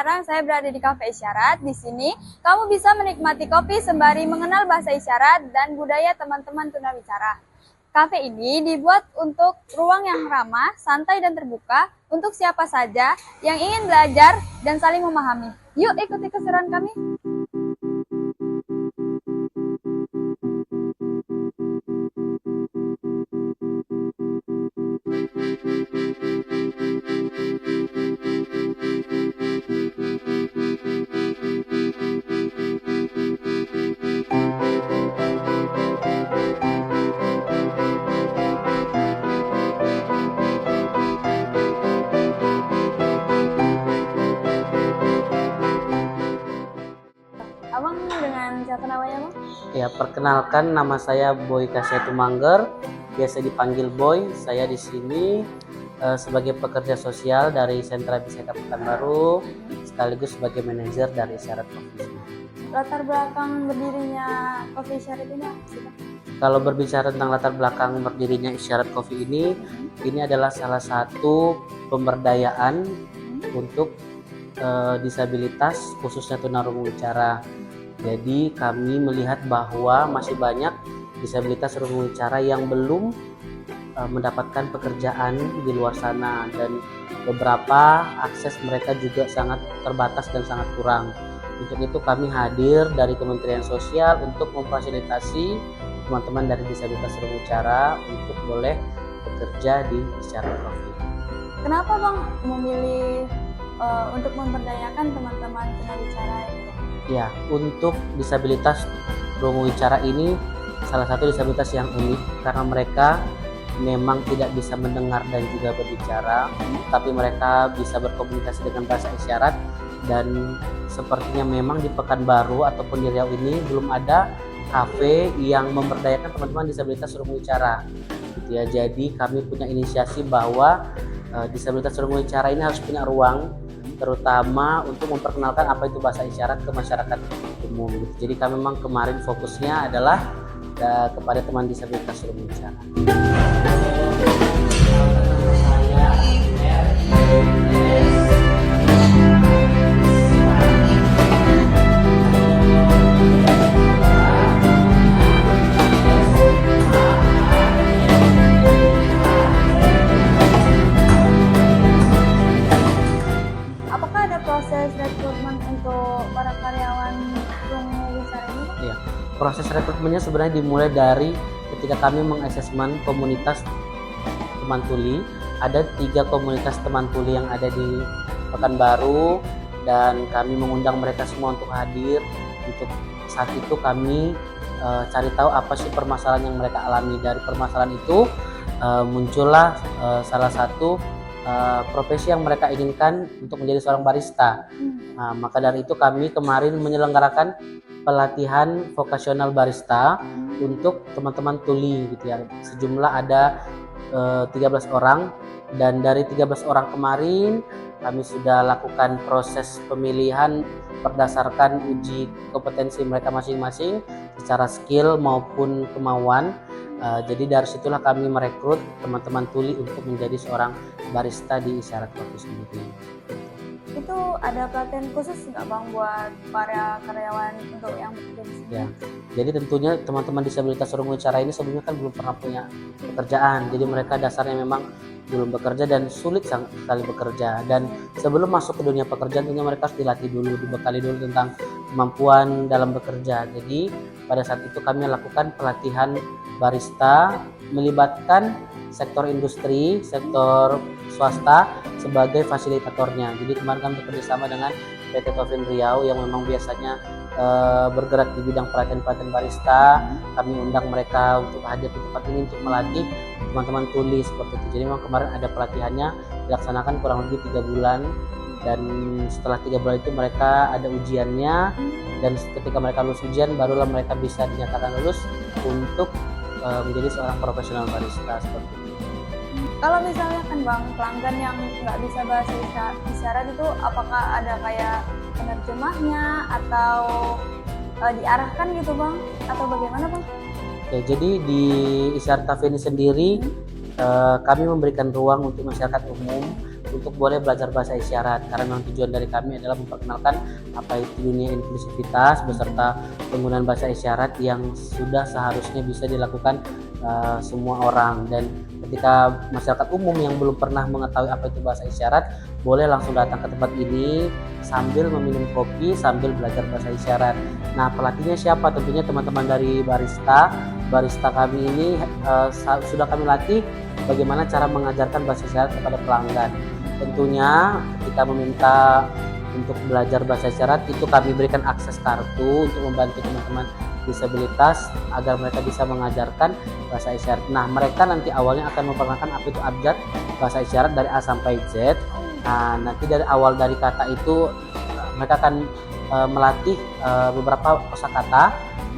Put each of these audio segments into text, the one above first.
sekarang saya berada di Cafe Isyarat. Di sini kamu bisa menikmati kopi sembari mengenal bahasa isyarat dan budaya teman-teman tunawicara. Cafe ini dibuat untuk ruang yang ramah, santai dan terbuka untuk siapa saja yang ingin belajar dan saling memahami. Yuk ikuti keseruan kami. Abang dengan siapa namanya, Bang? Ya, perkenalkan nama saya Boy Kassetu Mangger, biasa dipanggil Boy. Saya di sini sebagai pekerja sosial dari Sentra Biseka Pekanbaru, sekaligus sebagai manajer dari Isyarat Coffee. Latar belakang berdirinya Cafe Isyarat ini apa sih, Bang? Kalau berbicara tentang latar belakang berdirinya Isyarat Coffee ini adalah salah satu pemberdayaan untuk disabilitas, khususnya tunarungu wicara. Jadi kami melihat bahwa masih banyak disabilitas rungu wicara yang belum mendapatkan pekerjaan di luar sana, dan beberapa akses mereka juga sangat terbatas dan sangat kurang. Untuk itu kami hadir dari Kementerian Sosial untuk memfasilitasi teman-teman dari disabilitas rungu wicara untuk boleh bekerja di Isyarat Coffee. Kenapa Bang memilih untuk memberdayakan teman-teman tunawicara itu? Ya, untuk disabilitas rungu wicara ini salah satu disabilitas yang unik karena mereka memang tidak bisa mendengar dan juga berbicara, tapi mereka bisa berkomunikasi dengan bahasa isyarat. Dan sepertinya memang di Pekanbaru ataupun di Riau ini belum ada kafe yang memberdayakan teman-teman disabilitas rungu wicara. Gitu ya. Jadi kami punya inisiasi bahwa disabilitas rungu wicara ini harus punya ruang, terutama untuk memperkenalkan apa itu bahasa isyarat ke masyarakat umum. Jadi kami memang kemarin fokusnya adalah kepada teman disabilitas rungu wicara. Proses rekrutmen untuk para karyawan rungu wicara ini? Ya, proses rekrutmennya sebenarnya dimulai dari ketika kami mengasesmen komunitas teman tuli. Ada 3 komunitas teman tuli yang ada di Pekanbaru, dan kami mengundang mereka semua untuk hadir. Untuk saat itu kami cari tahu apa sih permasalahan yang mereka alami. Dari permasalahan itu muncullah salah satu profesi yang mereka inginkan untuk menjadi seorang barista. Nah, maka dari itu kami kemarin menyelenggarakan pelatihan vokasional barista untuk teman-teman tuli gitu ya. Sejumlah ada 13 orang, dan dari 13 orang kemarin kami sudah lakukan proses pemilihan berdasarkan uji kompetensi mereka masing-masing secara skill maupun kemauan. Jadi dari situlah kami merekrut teman-teman tuli untuk menjadi seorang barista di Isyarat Coffee sendiri. Itu ada pelatihan khusus nggak Bang buat para karyawan untuk yang bekerja di sini? Ya, jadi tentunya teman-teman disabilitas rungu wicara ini sebelumnya kan belum pernah punya pekerjaan. Jadi mereka dasarnya memang belum bekerja dan sulit sekali bekerja. Dan sebelum masuk ke dunia pekerjaan tentunya mereka harus dilatih dulu, dibekali dulu tentang kemampuan dalam bekerja. Jadi pada saat itu kami lakukan pelatihan barista melibatkan sektor industri, sektor swasta sebagai fasilitatornya. Jadi kemarin kami bekerjasama dengan PT Tovin Riau yang memang biasanya bergerak di bidang pelatihan barista. Kami undang mereka untuk hadir di tempat ini untuk melatih teman-teman tuli seperti itu. Jadi memang kemarin ada pelatihannya dilaksanakan kurang lebih 3 bulan, dan setelah 3 bulan itu mereka ada ujiannya, dan ketika mereka lulus ujian barulah mereka bisa dinyatakan lulus untuk menjadi seorang profesional barista seperti itu. Kalau misalnya kan Bang, pelanggan yang nggak bisa bahasa isyarat itu apakah ada kayak penerjemahnya atau diarahkan gitu Bang, atau bagaimana Bang? Ya, jadi di Isyarat Cafe ini sendiri kami memberikan ruang untuk masyarakat umum untuk boleh belajar bahasa isyarat, karena memang tujuan dari kami adalah memperkenalkan apa itu dunia inklusivitas beserta penggunaan bahasa isyarat yang sudah seharusnya bisa dilakukan semua orang. Dan ketika masyarakat umum yang belum pernah mengetahui apa itu bahasa isyarat, boleh langsung datang ke tempat ini sambil meminum kopi sambil belajar bahasa isyarat. Nah, pelatihnya siapa? Tentunya teman-teman dari barista kami ini sudah kami latih bagaimana cara mengajarkan bahasa isyarat kepada pelanggan. Tentunya ketika meminta untuk belajar bahasa isyarat itu kami berikan akses kartu untuk membantu teman-teman disabilitas agar mereka bisa mengajarkan bahasa isyarat. Nah, mereka nanti awalnya akan memperkenalkan apa itu abjad bahasa isyarat dari A sampai Z. Nah, nanti dari awal dari kata itu mereka akan melatih beberapa kosakata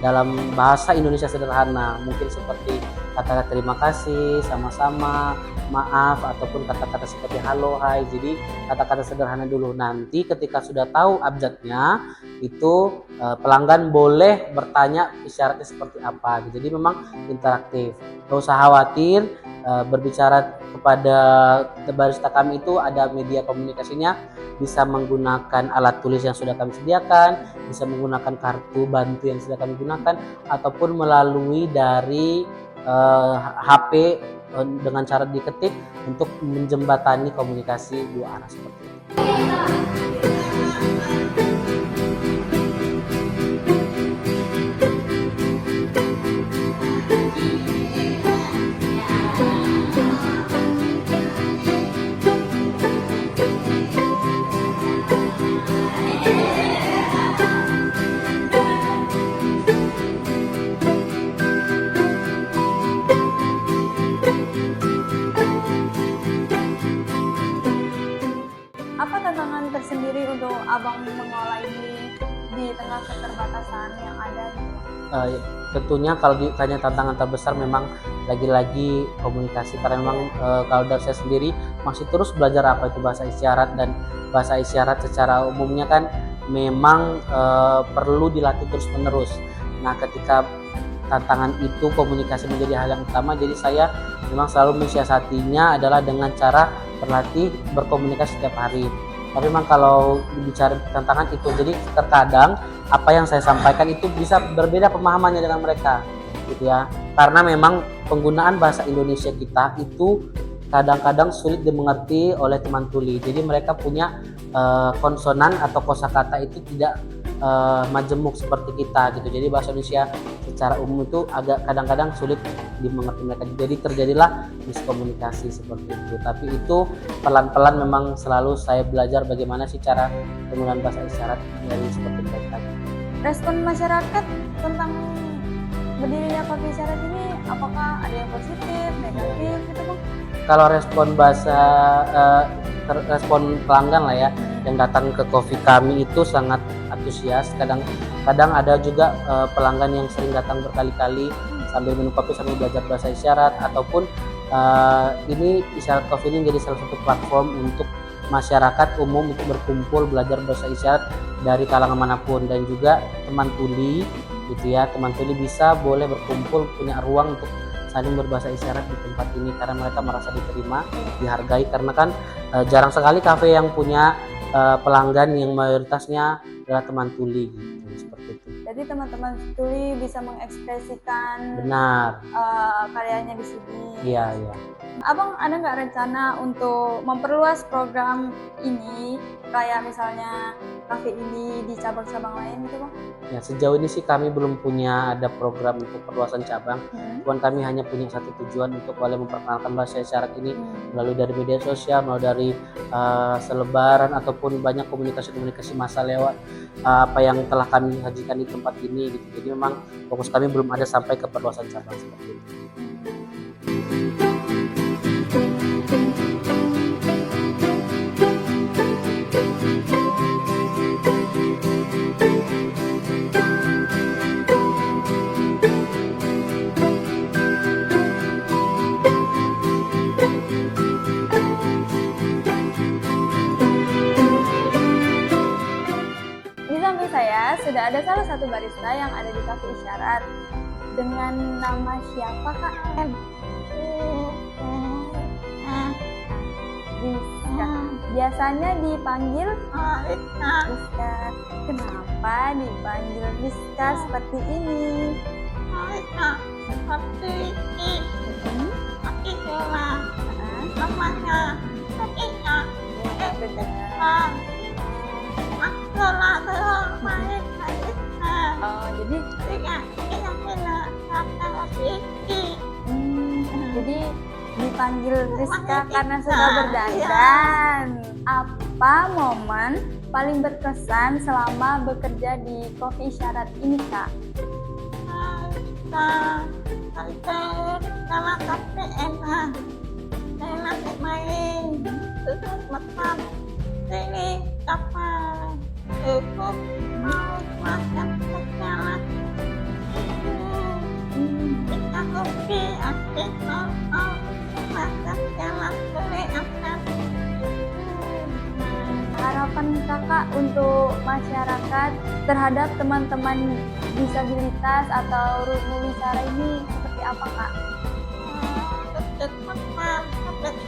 dalam bahasa Indonesia sederhana, mungkin seperti kata-kata terima kasih, sama-sama, maaf, ataupun kata-kata seperti halo, hai. Jadi kata-kata sederhana dulu. Nanti ketika sudah tahu abjadnya, itu pelanggan boleh bertanya isyaratnya seperti apa. Jadi memang interaktif. Gak usah khawatir berbicara kepada barista kami itu ada media komunikasinya, bisa menggunakan alat tulis yang sudah kami sediakan, bisa menggunakan kartu bantu yang sudah kami gunakan, ataupun melalui dari HP dengan cara diketik untuk menjembatani komunikasi dua arah seperti itu. Apa tantangan tersendiri untuk Abang mengelola ini di tengah keterbatasan yang ada gitu? Tentunya kalau ditanya tantangan terbesar memang lagi-lagi komunikasi, karena memang kalau dari saya sendiri masih terus belajar apa itu bahasa isyarat, dan bahasa isyarat secara umumnya kan memang perlu dilatih terus-menerus. Nah, ketika tantangan itu komunikasi menjadi hal yang utama, jadi saya memang selalu mensiasatinya adalah dengan cara berlatih berkomunikasi setiap hari. Tapi memang kalau bicara tantangan itu, jadi terkadang apa yang saya sampaikan itu bisa berbeda pemahamannya dengan mereka, gitu ya. Karena memang penggunaan bahasa Indonesia kita itu kadang-kadang sulit dimengerti oleh teman tuli. Jadi mereka punya konsonan atau kosakata itu tidak majemuk seperti kita, gitu. Jadi bahasa Indonesia secara umum itu agak kadang-kadang sulit dimengerti mereka. Jadi terjadilah miskomunikasi seperti itu. Tapi itu pelan-pelan memang selalu saya belajar bagaimana sih cara penggunaan bahasa isyarat dari seperti mereka. Respon masyarakat tentang berdirinya kopi isyarat ini apakah ada yang positif, negatif gitu Bang? Kalau respon respon pelanggan lah ya yang datang ke kopi kami itu sangat antusias. Kadang ada juga pelanggan yang sering datang berkali-kali sambil minum kopi sambil belajar bahasa isyarat, ataupun ini isyarat kopi ini menjadi salah satu platform untuk masyarakat umum untuk berkumpul belajar bahasa isyarat dari kalangan manapun. Dan juga teman tuli gitu ya, teman tuli bisa boleh berkumpul, punya ruang untuk saling berbahasa isyarat di tempat ini karena mereka merasa diterima, dihargai, karena kan jarang sekali kafe yang punya pelanggan yang mayoritasnya adalah teman tuli gitu, seperti itu. Jadi teman-teman tuli bisa mengekspresikan Benar. karyanya di sini. Iya, iya. Abang ada nggak rencana untuk memperluas program ini, kayak misalnya kafe ini di cabang-cabang lain gitu Bang? Ya, sejauh ini sih kami belum punya ada program untuk perluasan cabang. Cuman kami hanya punya satu tujuan untuk boleh memperkenalkan bahasa isyarat ini melalui dari media sosial, melalui dari selebaran ataupun banyak komunikasi massa lewat apa yang telah kami sajikan di tempat ini gitu. Jadi memang fokus kami belum ada sampai ke perluasan cabang seperti itu. Di samping saya sudah ada salah satu barista yang ada di kafe isyarat. Dengan nama siapa Kak? Bisa Rizka. Biasanya dipanggil Rizka. Rizka. Kenapa dipanggil Rizka seperti ini? Rizka seperti ini. Tapi sholat. Ah, Namanya Rizka. ya, benar. Sholat terus main Rizka. Oh, jadi Rizka kena kata Rizki. jadi dipanggil Rizka karena suka Rizka, berdandan. Apa momen paling berkesan selama bekerja di Kopi Isyarat ini, Kak? Kalau kafe enak main, terus makan, ini kapal, cukup mau makan segala. Kita kopi, asik mau makan jalan boleh akan. Harapan Kakak untuk masyarakat terhadap teman-teman disabilitas atau tunawicara ini seperti apa, Kak? Terus makan, terus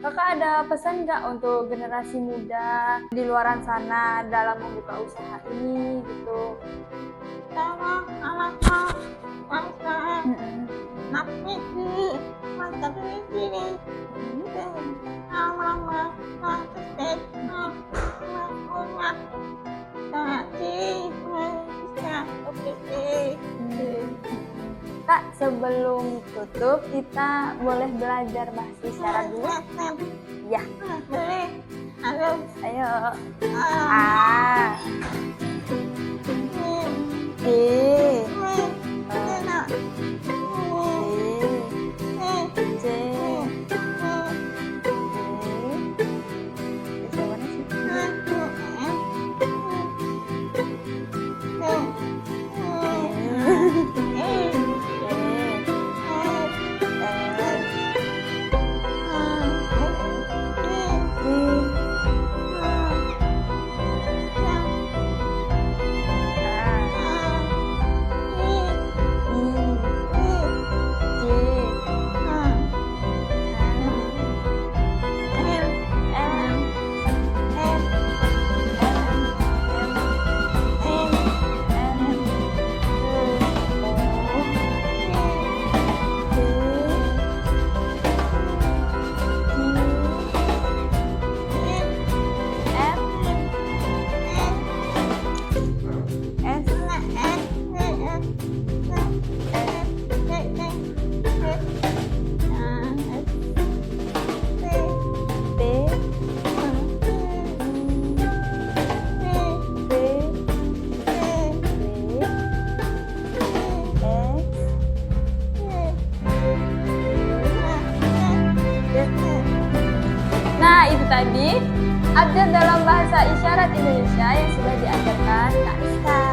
Kakak ada pesan nggak untuk generasi muda di luaran sana dalam membuka usaha ini gitu? kalau bangsa napi masa ini lama sukses Kak, sebelum tutup kita boleh belajar bahasa isyarat dulu? Ya, boleh halo ayo. ah A, E, C, Nah, itu tadi update dalam bahasa isyarat Indonesia yang sudah diajarkan Kak Rizka.